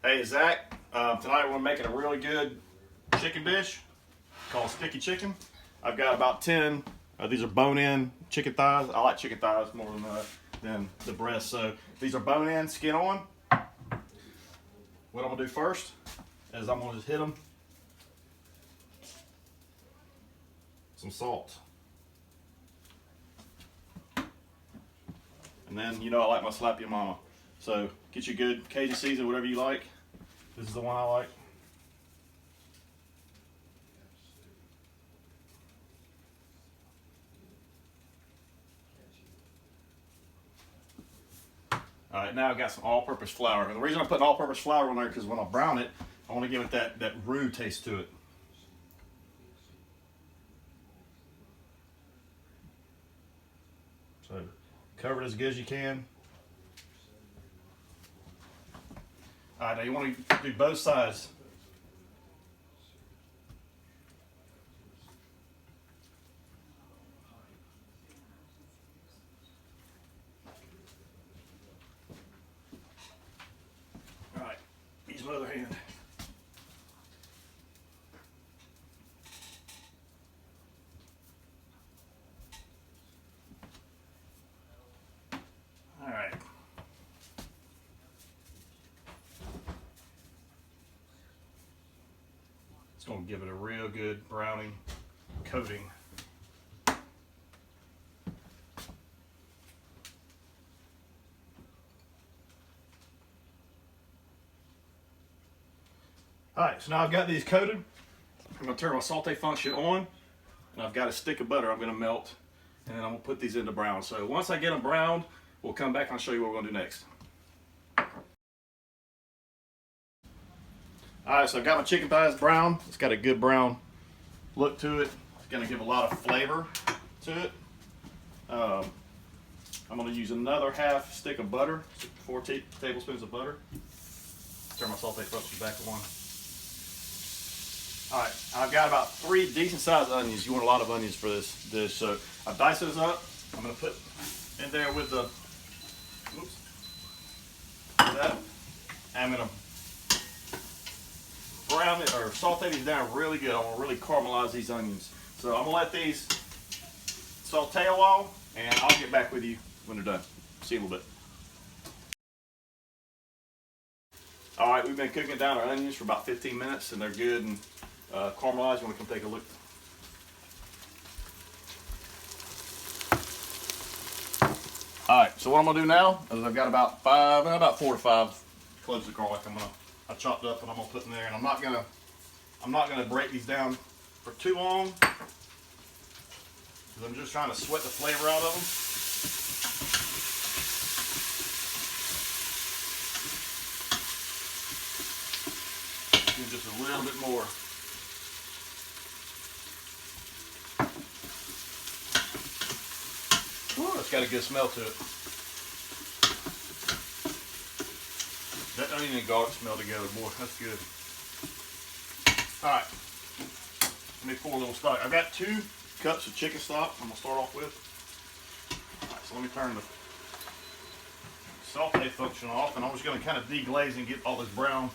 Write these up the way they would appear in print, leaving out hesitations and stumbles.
Hey, Zach. Tonight we're making a really good chicken dish called sticky chicken. I've got about 10. These are bone-in chicken thighs. I like chicken thighs more than the breast. So these are bone-in, skin on. What I'm gonna do first is I'm gonna just hit them some salt, and then I like my slap your mama. So get your good Cajun season, whatever you like. This is the one I like. All right, now I've got some all-purpose flour. And the reason I'm putting all-purpose flour on there is because when I brown it, I want to give it that roux taste to it. So cover it as good as you can. All right, now you want to do both sides. All right, use my other hand. All right. It's going to give it a real good browning coating. All right, so now I've got these coated. I'm going to turn my saute function on, and I've got a stick of butter I'm going to melt, and then I'm going to put these into brown. So once I get them browned, we'll come back and I'll show you what we're going to do next. All right, so I've got my chicken thighs brown. It's got a good brown look to it. It's going to give a lot of flavor to it. I'm going to use another half stick of butter, 4 tablespoons of butter. Turn my saute function back on. All right, I've got about 3 decent sized onions. You want a lot of onions for this dish, so I've diced those up. I'm going to put in there with the, that. I'm going to brown it or saute these down really good. I want to really caramelize these onions. So I'm going to let these saute a while, and I'll get back with you when they're done. See you in a little bit. All right, we've been cooking down our onions for about 15 minutes, and they're good and caramelized. You want to come take a look? All right, so what I'm gonna do now is I've got about 4 to 5 cloves of garlic. I chopped up and I'm gonna put in there, and I'm not gonna break these down for too long because I'm just trying to sweat the flavor out of them. Do just a little bit more. Ooh, it's got a good smell to it. That onion and garlic smell together, boy, that's good. All right, let me pour a little stock. I've got 2 cups of chicken stock I'm gonna start off with. All right, so let me turn the saute function off, and I'm just gonna kind of deglaze and get all those brown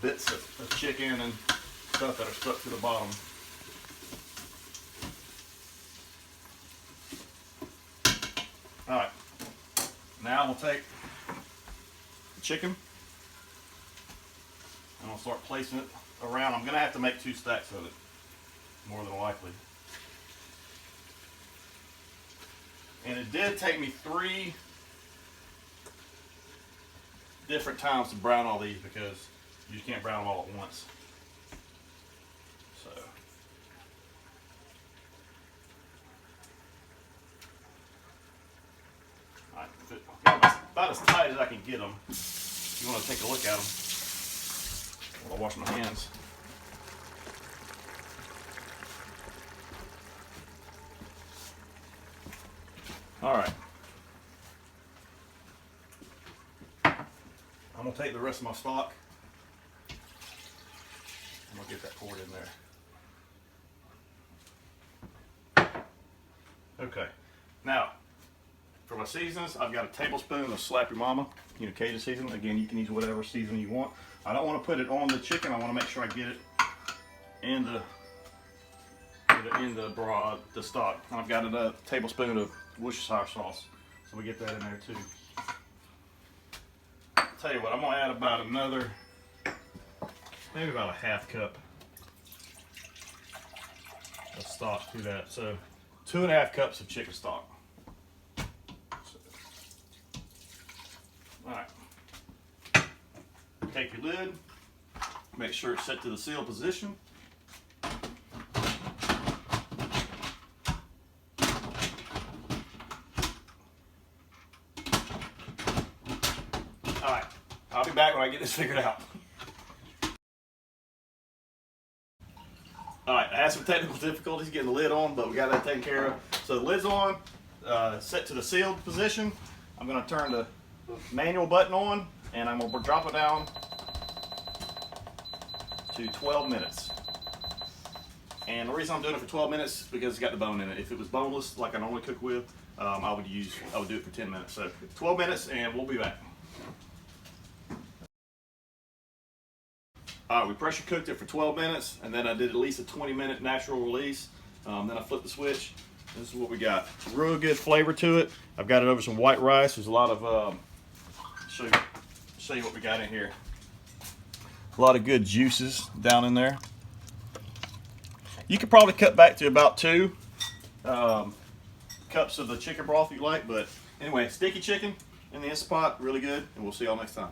bits of chicken and stuff that are stuck to the bottom. All right, now I'm gonna take the chicken and I'll start placing it around. I'm gonna have to make 2 stacks of it, more than likely. And it did take me 3 different times to brown all these because you just can't brown them all at once. So. About as tight as I can get them. If you want to take a look at them while I wash my hands. All right. I'm going to take the rest of my stock. I'm going to get that poured in there. Okay. Now, for my seasonings. I've got a tablespoon of Slap Your Mama, Cajun seasoning. Again, you can use whatever seasoning you want. I don't want to put it on the chicken. I want to make sure I get it in the stock. And I've got a tablespoon of Worcestershire sauce, so we get that in there too. Tell you what, I'm gonna add about another, maybe about a half cup of stock to that. So 2.5 cups of chicken stock. All right. Take your lid. Make sure it's set to the sealed position. All right. I'll be back when I get this figured out. All right, I had some technical difficulties getting the lid on, but we got that taken care of. So the lid's on, set to the sealed position. I'm going to turn the manual button on, and I'm going to drop it down to 12 minutes. And the reason I'm doing it for 12 minutes is because it's got the bone in it. If it was boneless, like I normally cook with, I would do it for 10 minutes. So 12 minutes, and we'll be back. All right, we pressure cooked it for 12 minutes, and then I did at least a 20-minute natural release. Then I flipped the switch. This is what we got. Real good flavor to it. I've got it over some white rice. There's a lot of, show you what we got in here. A lot of good juices down in there. You could probably cut back to about 2 cups of the chicken broth if you like, but anyway, sticky chicken in the Instant Pot, really good, and we'll see y'all next time.